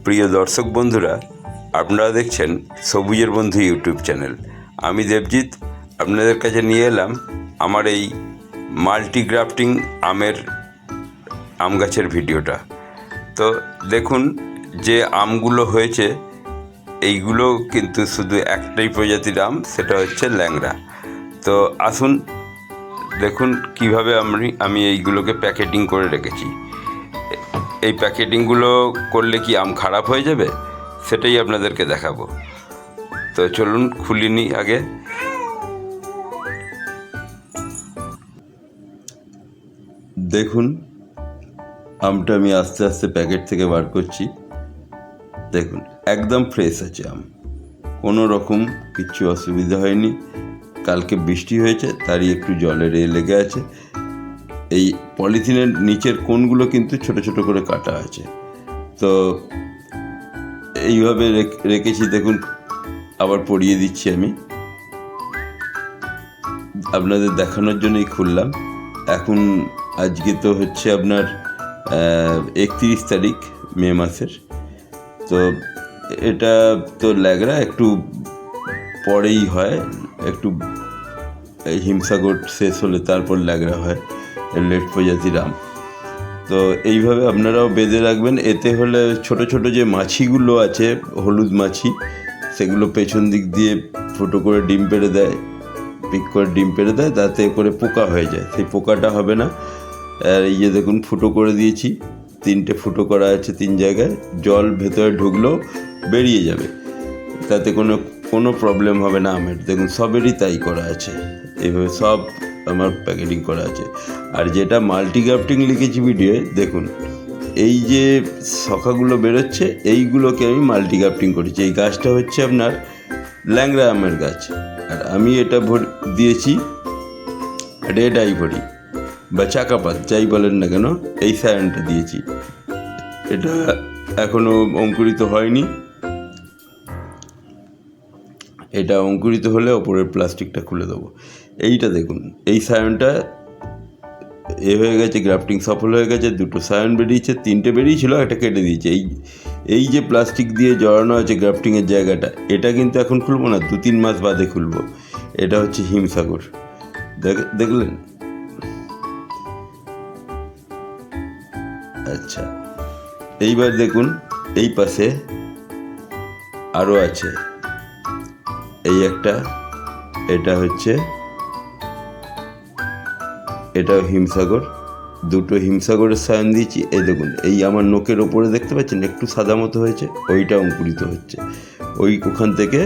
প্রিয় দর্শক বন্ধুরা, আপনারা দেখছেন সবুজের বন্ধু ইউটিউব চ্যানেল। আমি দেবজিৎ আপনাদের কাছে নিয়ে এলাম আমার এই মাল্টিগ্রাফটিং আম গাছের ভিডিওটা। তো দেখুন, যে আমগুলো হয়েছে এইগুলো কিন্তু শুধু একটাই প্রজাতির আম, সেটা হচ্ছে ল্যাংড়া। তো আসুন দেখুন কিভাবে আমি এইগুলোকে প্যাকেটিং করে রেখেছি। এই প্যাকেটিংগুলো করলে কি আম খারাপ হয়ে যাবে, সেটাই আপনাদেরকে দেখাবো। তো চলুন খুলে নিই আগে। দেখুন, আমটা আমি আস্তে আস্তে প্যাকেট থেকে বার করছি। দেখুন, একদম ফ্রেশ আছে আম, কোনো রকম কিচ্ছু অসুবিধা হয়নি। কালকে বৃষ্টি হয়েছে, তারই একটু জলের লেগে আছে। এই পলিথিনের নিচের কোণগুলো কিন্তু ছোট ছোট করে কাটা আছে। তো এইভাবে রেখেছি। দেখুন, আবার পরিয়ে দিচ্ছি আমি আপনাদের দেখানোর জন্যই খুললাম। এখন আজকে তো হচ্ছে আপনার 31 তারিখ মে মাসের। তো এটা তো ল্যাংড়া একটু পরেই হয়, একটু হিমসাগর শেষ হলে তারপর ল্যাংড়া হয়, লেট প্রজাতির আম। তো এইভাবে আপনারাও বেঁধে রাখবেন। এতে হলে ছোট ছোট যে মাছিগুলো আছে, হলুদ মাছি, সেগুলো পেছন দিক দিয়ে ফুটো করে ডিম পেড়ে দেয়, পিক করে ডিম পেড়ে দেয়, তাতে করে পোকা হয়ে যায়। সেই পোকাটা হবে না। আর এই যে দেখুন, ফুটো করে দিয়েছি, 3টে ফুটো করা আছে 3 জায়গায়। জল ভেতরে ঢুকলেও বেরিয়ে যাবে, তাতে কোনো প্রবলেম হবে না আমের। দেখুন, সবেরই তাই করা আছে। এইভাবে সব আমার প্যাকেটিং করা আছে। আর যেটা মাল্টিগ্রাফটিং লিখেছি ভিডিওয়ে, দেখুন এই যে শাখাগুলো বেরোচ্ছে, এইগুলোকে আমি মাল্টিগ্রাফটিং করেছি। এই গাছটা হচ্ছে আপনার ল্যাংড়া আমের গাছ, আর আমি এটা দিয়েছি রেড আইভরি বা চাকাপাত, যাই বলেন না কেন, এই সায়নটা দিয়েছি। এটা এখনও অঙ্কুরিত হয়নি। এটা অঙ্কুরিত হলে ওপরের প্লাস্টিকটা খুলে দেবো। এইটা দেখুন, এই সায়নটা হয়ে গেছে, গ্রাফটিং সফল হয়ে গেছে। 2টো সায়ন বেরিয়েছে, 3টে বেরিয়েছিল, একটা কেটে দিয়েছে। এই যে প্লাস্টিক দিয়ে জড়ানো আছে গ্রাফটিংয়ের জায়গাটা, এটা কিন্তু এখন খুলবো না, 2-3 মাস বাদে খুলবো। এটা হচ্ছে হিমসাগর, দেখলেন? আচ্ছা, এইবার দেখুন এই পাশে আরও আছে। এই একটা, এটা হচ্ছে, এটাও হিমসাগর। 2টো হিমসাগরের সায়ন দিয়েছি। এই দেখুন, এই আমার নোকের ওপরে দেখতে পাচ্ছেন একটু সাদা মতো হয়েছে, ওইটা অঙ্কুরিত হচ্ছে, ওখান থেকে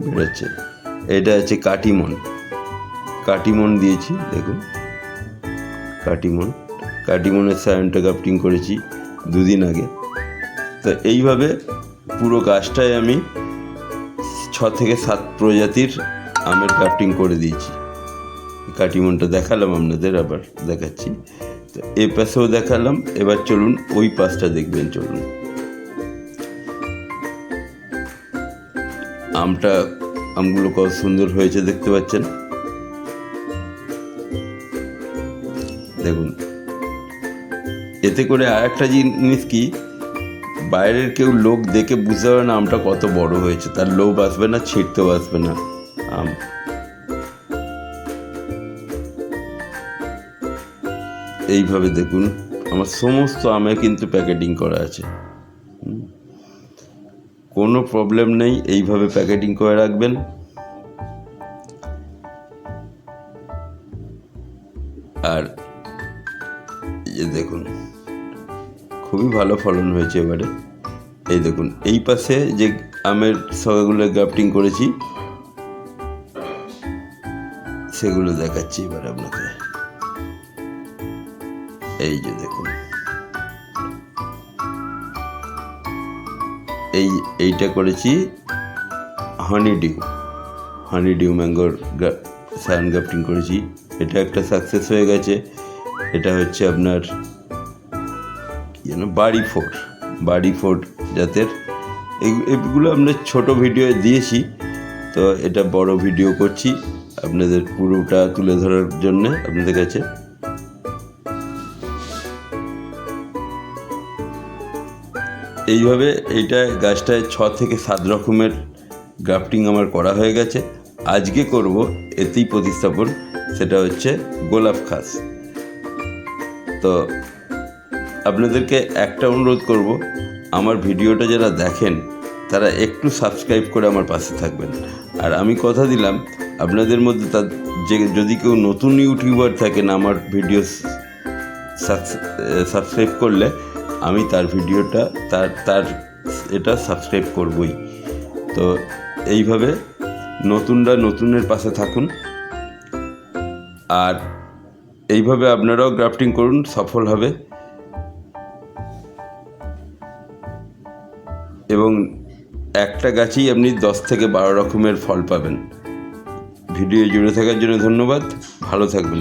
বেরোচ্ছে। এটা হচ্ছে কাটিমন দিয়েছি। দেখুন, কাটিমনের সায়নটা গ্রাফটিং করেছি 2 দিন আগে। তো এইভাবে পুরো গাছটায় আমি 6 থেকে 7 প্রজাতির আমের গ্রাফটিং করে দিয়েছি। কাটিমনটা দেখালাম আপনাদের, আবার দেখাচ্ছি। তো এই পাশেও দেখালাম। এবার চলুন ওই পাশটা দেখবেন। চলুন, আমগুলো কত সুন্দর হয়েছে দেখতে পাচ্ছেন। দেখুন, এতে করে আর একটা জিনিস কি, বাইরের কেউ লোক দেখে বুঝতে পারবে না আমটা কত বড় হয়েছে, তার লোভ আসবে না, ছিঁড়তেও আসবে না আম। এইভাবে দেখুন, আমার সমস্ত আমে কিন্তু প্যাকেটিং করা আছে, কোনো প্রবলেম নেই। এইভাবে প্যাকেটিং করে রাখবেন। আর এই দেখুন, খুবই ভালো ফলন হয়েছে এবারে। এই দেখুন, এই পাশে যে আমের শাখাগুলো গ্রাফটিং করেছি, সেগুলো দেখাচ্ছি এবার আপনাকে। এই যে দেখুন, এইটা করেছি হানিডিউ ম্যাঙ্গোর সায়ন গ্রাফটিং করেছি। এটা একটা সাকসেস হয়ে গেছে। এটা হচ্ছে আপনার বাড়ি ফোর জাতের। এগুলো আমরা ছোট ভিডিও দিয়েছি, তো এটা বড় ভিডিও করছি আপনাদের পুরোটা তুলে ধরার জন্য আপনাদের কাছে। এইভাবে গাছটায় 6 থেকে 7 রকমের গ্রাফটিং আমার করা হয়ে গেছে। আজকে করব এতেই প্রতিস্থাপন, সেটা হচ্ছে গোলাপ খাস। তো আপনাদেরকে একটা অনুরোধ করব, আমার ভিডিওটা যারা দেখেন তারা একটু সাবস্ক্রাইব করে আমার পাশে থাকবেন। আর আমি কথা দিলাম, আপনাদের মধ্যে যদি কেউ নতুন ইউটিউবার থাকেন, আমার ভিডিও সাবস্ক্রাইব করলে আমি তার ভিডিওটা এটা সাবস্ক্রাইব করবই। তো এইভাবে নতুনরা নতুনের পাশে থাকুন, আর এইভাবে আপনারাও গ্রাফটিং করুন, সফল হবে এবং একটা গাছেই আপনি 10 থেকে 12 রকমের ফল পাবেন। ভিডিও জুড়ে থাকার জন্য ধন্যবাদ। ভালো থাকবেন।